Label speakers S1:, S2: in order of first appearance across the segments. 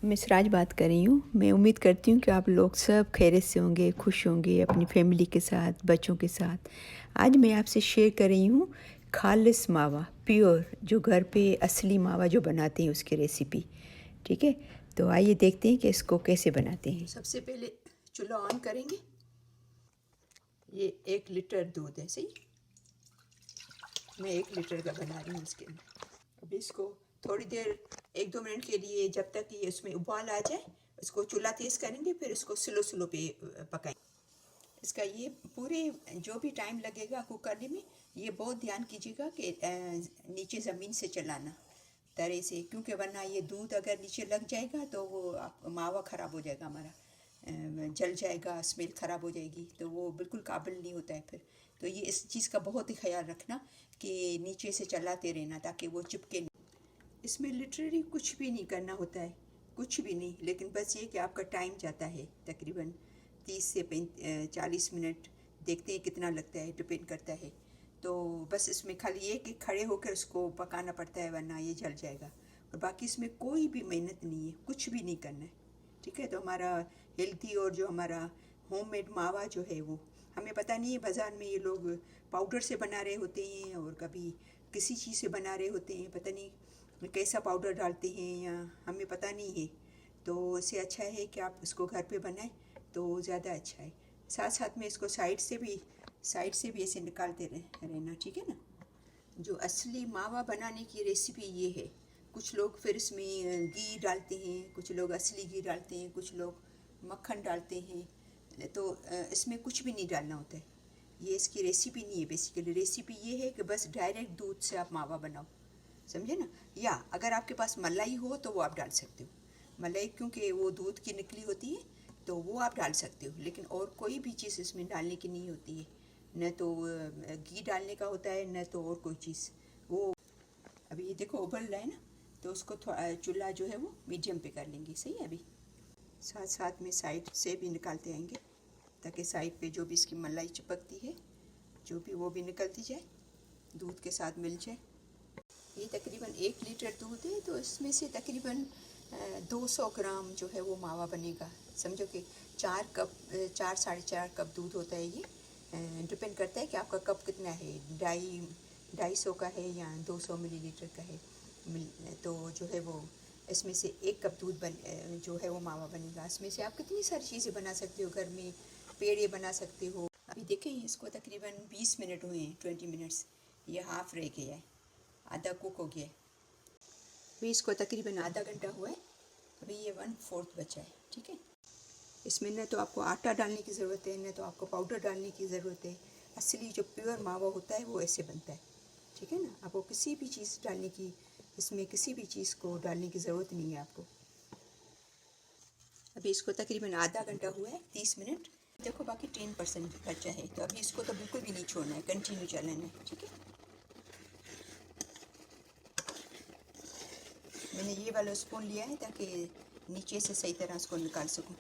S1: मैं सिराज बात कर रही हूँ। मैं उम्मीद करती हूँ कि आप लोग सब खैरियत से होंगे, खुश होंगे अपनी फैमिली के साथ, बच्चों के साथ। आज मैं आपसे शेयर कर रही हूँ खालिस मावा, प्योर, जो घर पे असली मावा जो बनाते हैं उसकी रेसिपी। ठीक है, तो आइए देखते हैं कि इसको कैसे बनाते हैं। सबसे पहले चूल्हा ऑन करेंगे। ये 1 लीटर दूध है, सही। मैं 1 लीटर का बना रही हूँ इसके अंदर। अभी इसको थोड़ी देर 1-2 मिनट के लिए, जब तक ये उसमें उबाल आ जाए, इसको चूल्हा तेज़ करेंगे, फिर इसको स्लो पे पकाएंगे। इसका ये पूरे जो भी टाइम लगेगा कुक करने में, ये बहुत ध्यान कीजिएगा कि नीचे ज़मीन से चलाना तरह से, क्योंकि वरना ये दूध अगर नीचे लग जाएगा तो वो मावा ख़राब हो जाएगा हमारा, जल जाएगा, स्मेल ख़राब हो जाएगी, तो वो बिल्कुल काबिल नहीं होता है फिर। तो ये इस चीज़ का बहुत ही ख्याल रखना कि नीचे से चलाते रहना ताकि वो चिपके नहीं। इसमें लिटरली कुछ भी नहीं करना होता है, कुछ भी नहीं, लेकिन बस ये कि आपका टाइम जाता है तकरीबन 30 से 40 मिनट, देखते हैं कितना लगता है, डिपेंड करता है। तो बस इसमें खाली ये कि खड़े होकर उसको पकाना पड़ता है, वरना ये जल जाएगा। और बाकी इसमें कोई भी मेहनत नहीं है, कुछ भी नहीं करना है। ठीक है, तो हमारा हेल्दी और जो हमारा होममेड मावा जो है वो हमें पता नहीं है। बाज़ार में ये लोग पाउडर से बना रहे होते हैं और कभी किसी चीज़ से बना रहे होते हैं, पता नहीं कैसा पाउडर डालते हैं, या हमें पता नहीं है। तो इससे अच्छा है कि आप इसको घर पे बनाएं तो ज़्यादा अच्छा है। साथ साथ में इसको साइड से भी ऐसे निकालते रहना, ठीक है ना। जो असली मावा बनाने की रेसिपी ये है। कुछ लोग फिर इसमें घी डालते हैं, कुछ लोग असली घी डालते हैं, कुछ लोग मक्खन डालते हैं। तो इसमें कुछ भी नहीं डालना होता है। ये इसकी रेसिपी नहीं है। बेसिकली रेसिपी ये है कि बस डायरेक्ट दूध से आप मावा बनाओ, समझे ना। या अगर आपके पास मलाई हो तो वो आप डाल सकते हो, मलाई, क्योंकि वो दूध की निकली होती है तो वो आप डाल सकते हो। लेकिन और कोई भी चीज़ इसमें डालने की नहीं होती है, न तो घी डालने का होता है, न तो और कोई चीज़। वो अभी ये देखो उबल रहा है ना, तो उसको थोड़ा चूल्हा जो है वो मीडियम पे कर लेंगे, सही है। अभी साथ साथ में साइड से भी निकालते आएंगे ताकि साइड पे जो भी इसकी मलाई चिपकती है, जो भी वो भी निकलती जाए, दूध के साथ मिल जाए। ये तकरीबन 1 लीटर दूध है, तो इसमें से तकरीबन 200 ग्राम जो है वो मावा बनेगा। समझो कि 4 साढ़े 4 कप दूध होता है ये। डिपेंड करता है कि आपका कप कितना है, 250 का है या 200 मिलीलीटर का है। तो जो है वो इसमें से 1 कप दूध जो है वो मावा बनेगा। इसमें से आप कितनी सारी चीज़ें बना सकते हो घर में, पेड़े बना सकते हो। अभी देखें इसको तकरीबन 20 मिनट हुए हैं, 20 मिनट्स। ये हाफ़ रह गया है, आधा कुक हो गया है। अभी इसको तकरीबन आधा घंटा हुआ है। अभी ये 1/4 बचा है, ठीक है। इसमें न तो आपको आटा डालने की ज़रूरत है, न तो आपको पाउडर डालने की ज़रूरत है। असली जो प्योर मावा होता है वो ऐसे बनता है, ठीक है ना। आपको किसी भी चीज़ डालने की, इसमें किसी भी चीज़ को डालने की ज़रूरत नहीं है आपको। अभी इसको तकरीबन आधा घंटा हुआ है, 30 मिनट। देखो बाकी 10% बचा है, तो अभी इसको तो बिल्कुल भी नहीं छोड़ना है, कंटिन्यू चलाना है, ठीक है। मैंने ये वाला स्पून लिया है ताकि नीचे से सही तरह इसको निकाल सकूं।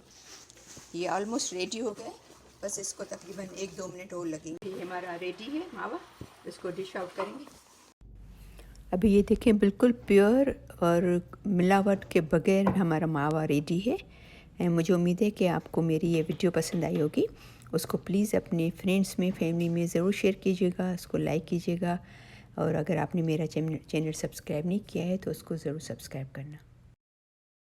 S1: ये ऑलमोस्ट रेडी हो गया है, बस इसको तकरीबन 1-2 मिनट और लगेंगे। ये हमारा रेडी है मावा, इसको डिश आउट करेंगे। अभी ये देखें बिल्कुल प्योर और मिलावट के बगैर हमारा मावा रेडी है। मुझे उम्मीद है कि आपको मेरी ये वीडियो पसंद आई होगी। उसको प्लीज़ अपने फ्रेंड्स में, फैमिली में ज़रूर शेयर कीजिएगा, उसको लाइक कीजिएगा। और अगर आपने मेरा चैनल सब्सक्राइब नहीं किया है तो उसको ज़रूर सब्सक्राइब करना।